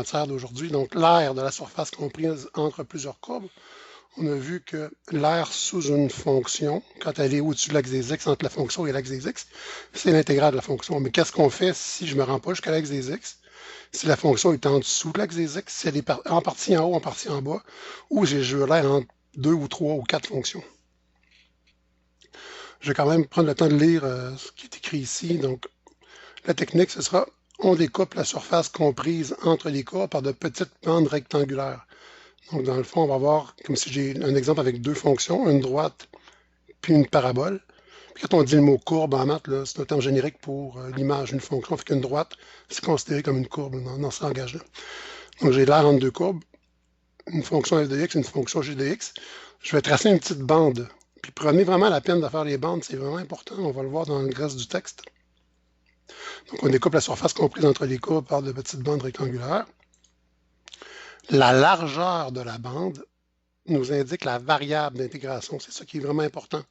matière d'aujourd'hui. Donc, l'aire de la surface comprise entre plusieurs courbes. On a vu que l'aire sous une fonction, quand elle est au-dessus de l'axe des x, entre la fonction et l'axe des x, c'est l'intégrale de la fonction. Mais qu'est-ce qu'on fait si je ne me rends pas jusqu'à l'axe des x? Si la fonction est en dessous de l'axe des x, si elle est en partie en haut, en partie en bas, ou j'ai l'aire entre 2 ou 3 ou 4 fonctions. Je vais quand même prendre le temps de lire ce qui est écrit ici. Donc, la technique, ce sera, on découpe la surface comprise entre les courbes par de petites bandes rectangulaires. Donc, dans le fond, on va voir, comme si j'ai un exemple avec deux fonctions, une droite puis une parabole. Puis quand on dit le mot courbe en maths, c'est un terme générique pour l'image d'une fonction. Fait qu'une droite, c'est considéré comme une courbe dans ce langage-là. Donc, j'ai l'aire entre deux courbes, une fonction f de x, une fonction g de x. Je vais tracer une petite bande. Puis prenez vraiment la peine de faire les bandes, c'est vraiment important. On va le voir dans le reste du texte. Donc, on découpe la surface comprise entre les courbes par de petites bandes rectangulaires. La largeur de la bande nous indique la variable d'intégration. C'est ça qui est vraiment important.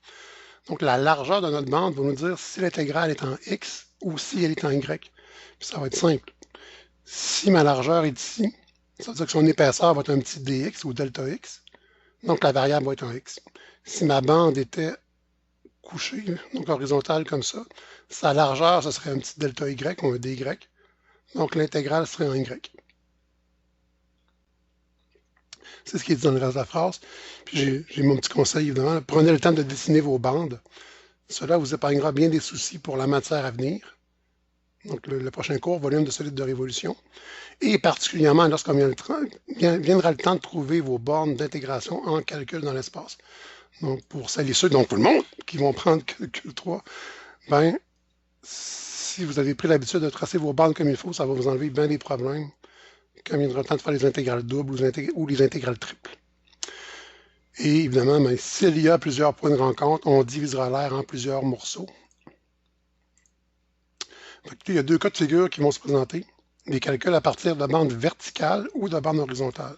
Donc, la largeur de notre bande va nous dire si l'intégrale est en x ou si elle est en y. Puis ça va être simple. Si ma largeur est ici, ça veut dire que son épaisseur va être un petit dx ou delta x. Donc, la variable va être en x. Si ma bande était couchée, donc horizontale comme ça, sa largeur, ce serait un petit delta y ou un dy. Donc, l'intégrale serait en y. C'est ce qui est dit dans le reste de la phrase. Puis j'ai mon petit conseil, évidemment. Prenez le temps de dessiner vos bandes. Cela vous épargnera bien des soucis pour la matière à venir. Donc, le prochain cours, volume de solide de révolution. Et particulièrement lorsqu'on viendra le temps de trouver vos bornes d'intégration en calcul dans l'espace. Donc, pour celles et ceux, donc tout le monde, qui vont prendre calcul 3, ben, si vous avez pris l'habitude de tracer vos bornes comme il faut, ça va vous enlever bien des problèmes quand viendra le temps de faire les intégrales doubles ou les intégrales triples. Et évidemment, ben, s'il y a plusieurs points de rencontre, on divisera l'aire en plusieurs morceaux. Écoutez, il y a deux cas de figure qui vont se présenter. Les calculs à partir de bandes verticales ou de bandes horizontales.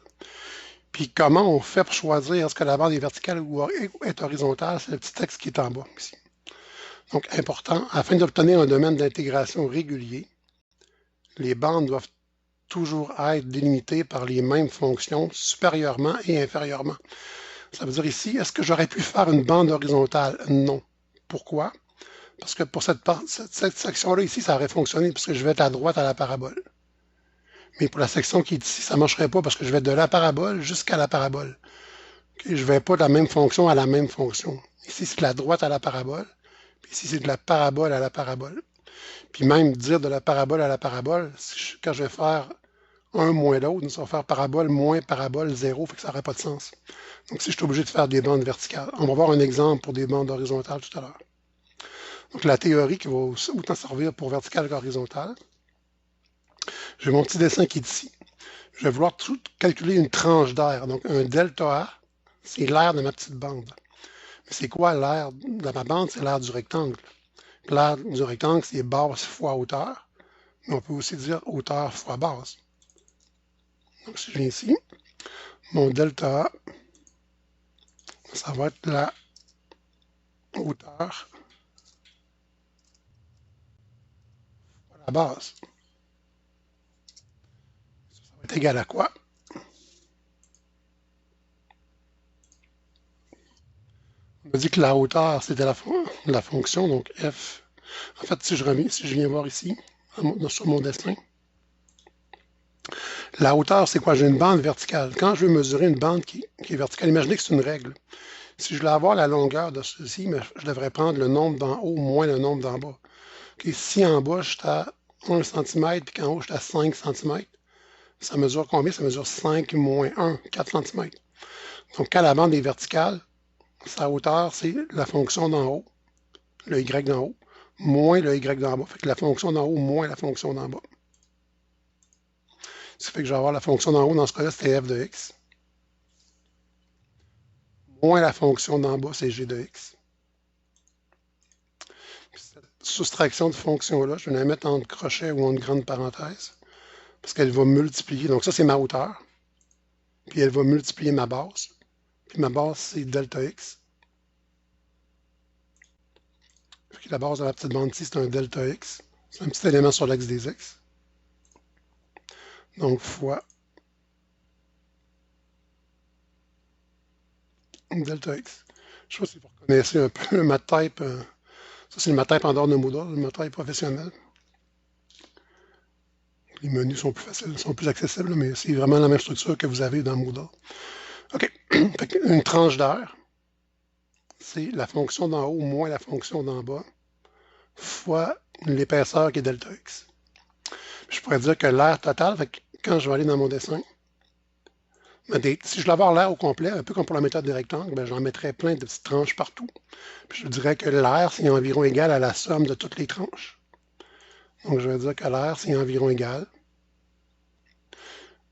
Puis comment on fait pour choisir est-ce que la bande est verticale ou est horizontale, c'est le petit texte qui est en bas ici. Donc, important, afin d'obtenir un domaine d'intégration régulier, les bandes doivent toujours être délimitées par les mêmes fonctions supérieurement et inférieurement. Ça veut dire ici, est-ce que j'aurais pu faire une bande horizontale? Non. Pourquoi? Parce que pour cette section-là ici, ça aurait fonctionné puisque je vais être à droite à la parabole. Mais pour la section qui est ici, ça ne marcherait pas parce que je vais de la parabole jusqu'à la parabole. Okay? Je ne vais pas de la même fonction à la même fonction. Ici, c'est de la droite à la parabole. Puis ici, c'est de la parabole à la parabole. Puis même dire de la parabole à la parabole, quand je vais faire un moins l'autre, ça va faire parabole moins parabole 0, fait que ça n'aurait pas de sens. Donc, si je suis obligé de faire des bandes verticales, on va voir un exemple pour des bandes horizontales tout à l'heure. Donc, la théorie qui va autant servir pour verticale qu'horizontale. J'ai mon petit dessin qui est ici. Je vais vouloir tout calculer une tranche d'air. Donc, un delta A, c'est l'aire de ma petite bande. Mais c'est quoi l'aire de ma bande? C'est l'aire du rectangle. L'aire du rectangle, c'est base fois hauteur. Mais on peut aussi dire hauteur fois base. Donc, si je viens ici, mon delta A, ça va être la hauteur fois la base. Ça va être égal à quoi? On a dit que la hauteur, c'était la fonction, donc f. En fait, si je viens voir ici, sur mon dessin, la hauteur, c'est quoi? J'ai une bande verticale. Quand je veux mesurer une bande qui est verticale, imaginez que c'est une règle. Si je voulais avoir la longueur de ceci, je devrais prendre le nombre d'en haut moins le nombre d'en bas. Okay, si en bas, je suis à 1 cm, puis qu'en haut, je suis à 5 cm, ça mesure combien? Ça mesure 5 moins 1, 4 cm. Donc, quand la bande est verticale, sa hauteur, c'est la fonction d'en haut, le y d'en haut, moins le y d'en bas. Fait que la fonction d'en haut moins la fonction d'en bas. Ça fait que je vais avoir la fonction d'en haut, dans ce cas-là, c'était f de x. Moins la fonction d'en bas, c'est g de x. Puis cette soustraction de fonction-là, je vais la mettre entre crochets ou entre grandes parenthèses, parce qu'elle va multiplier. Donc ça, c'est ma hauteur. Puis elle va multiplier ma base. Puis ma base, c'est delta x. Puis la base de la petite bande ici, c'est un delta x. C'est un petit élément sur l'axe des x. Donc, fois delta x. Je ne sais pas si vous reconnaissez un peu le MathType. Ça, c'est le MathType en dehors de Moodle, le MathType professionnel. Les menus sont plus faciles, sont plus accessibles, mais c'est vraiment la même structure que vous avez dans Moodle. OK. Une tranche d'air, c'est la fonction d'en haut moins la fonction d'en bas fois l'épaisseur qui est delta x. Je pourrais dire que l'air total, quand je vais aller dans mon dessin, si je voulais avoir l'air au complet, un peu comme pour la méthode des rectangles, j'en mettrais plein de petites tranches partout. Puis je dirais que l'air, c'est environ égal à la somme de toutes les tranches. Donc je vais dire que l'air, c'est environ égal.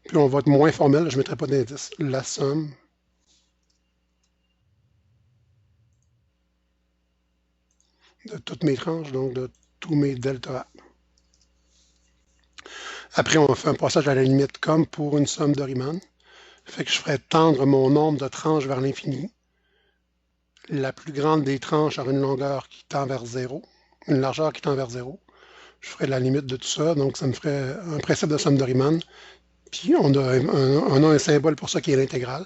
Puis on va être moins formel, je ne mettrai pas d'indice. La somme de toutes mes tranches, donc de tous mes delta A. Après, on fait un passage à la limite comme pour une somme de Riemann. Fait que je ferais tendre mon nombre de tranches vers l'infini. La plus grande des tranches aura une longueur qui tend vers 0, une largeur qui tend vers 0. Je ferais la limite de tout ça, donc ça me ferait un principe de somme de Riemann. Puis on a un symbole pour ça qui est l'intégrale.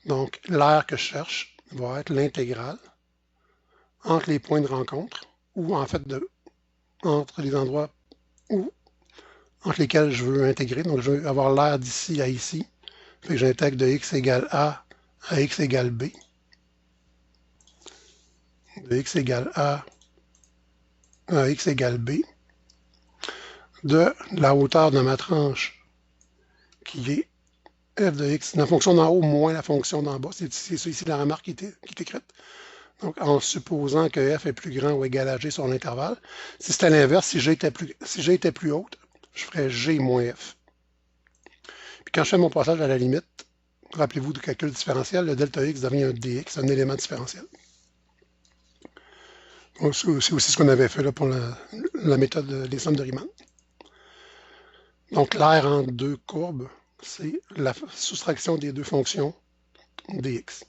Donc l'aire que je cherche va être l'intégrale entre les points de rencontre, ou en fait entre les endroits entre lesquels je veux intégrer. Donc je veux avoir l'aire d'ici à ici. Fait que j'intègre de x égale a à x égale b. De x égale a à x égale b. De la hauteur de ma tranche, qui est f de x, la fonction d'en haut moins la fonction d'en bas. C'est ça ici la remarque qui est écrite. Donc, en supposant que f est plus grand ou égal à g sur l'intervalle. Si c'était l'inverse, si g était plus haute, je ferais g moins f. Puis quand je fais mon passage à la limite, rappelez-vous du calcul différentiel, le delta x devient un dx, un élément différentiel. C'est aussi ce qu'on avait fait là pour la méthode des sommes de Riemann. Donc, l'aire entre deux courbes, c'est la soustraction des deux fonctions dx.